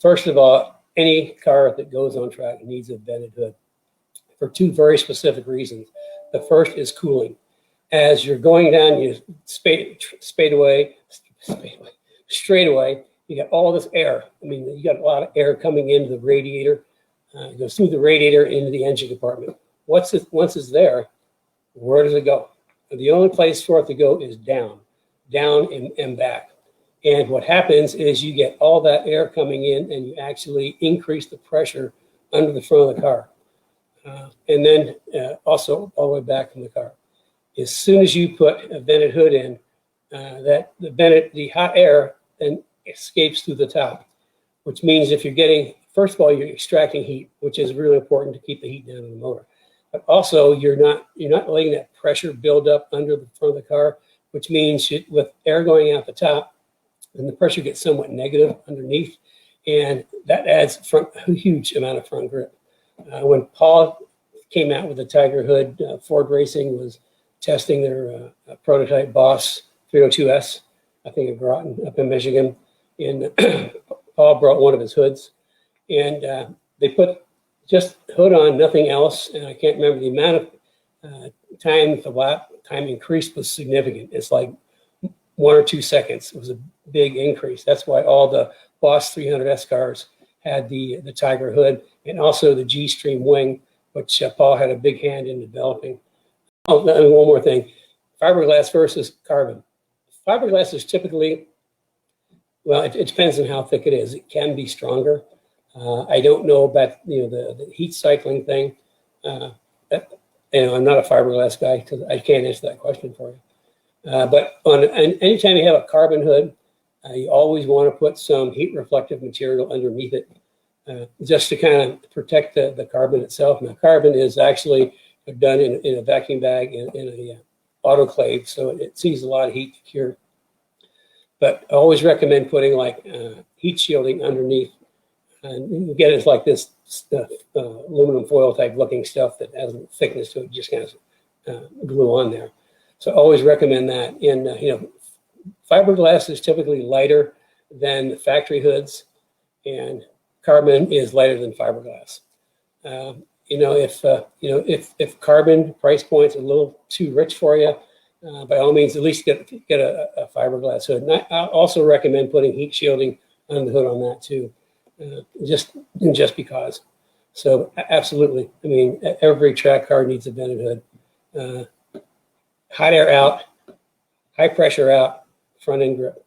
first of all, any car that goes on track needs a vented hood for two very specific reasons. The first is cooling. As you're going down, you straight away, you got all this air. I mean, you got a lot of air coming into the radiator. It goes through the radiator into the engine compartment. Once it's there, where does it go? And the only place for it to go is down and back. And what happens is you get all that air coming in, and you actually increase the pressure under the front of the car. And then also all the way back from the car. As soon as you put a vented hood in, the hot air then escapes through the top, which means if you're getting, first of all, you're extracting heat, which is really important to keep the heat down in the motor. But also, you're not letting that pressure build up under the front of the car, which means with air going out the top, and the pressure gets somewhat negative underneath, and that adds a huge amount of front grip. When Paul came out with the Tiger Hood, Ford Racing was testing their prototype Boss 302S, I think at Groton up in Michigan, and Paul brought one of his hoods, and they put just hood on, nothing else, and I can't remember the amount of time the lap time increased was significant. It's like 1 or 2 seconds. It was a big increase. That's why all the Boss 300S cars had the Tiger hood, and also the G-Stream wing, which Paul had a big hand in developing. Oh, and one more thing, fiberglass versus carbon. Fiberglass is typically, well, it depends on how thick it is. It can be stronger. I don't know about the heat cycling thing. I'm not a fiberglass guy, so I can't answer that question for you. But anytime you have a carbon hood, you always want to put some heat reflective material underneath it, just to kind of protect the carbon itself. Now, carbon is actually done in a vacuum bag in a autoclave, so it sees a lot of heat to cure. But I always recommend putting like heat shielding underneath. And you get it like this aluminum foil type looking stuff that has a thickness to it, just kind of glue on there. So I always recommend that. And fiberglass is typically lighter than the factory hoods, and carbon is lighter than fiberglass. If carbon price point's a little too rich for you, by all means, at least get a fiberglass hood. And I also recommend putting heat shielding on the hood on that too, just because. So absolutely, I mean, every track car needs a vented hood. Hot air out, high pressure out, front end grip.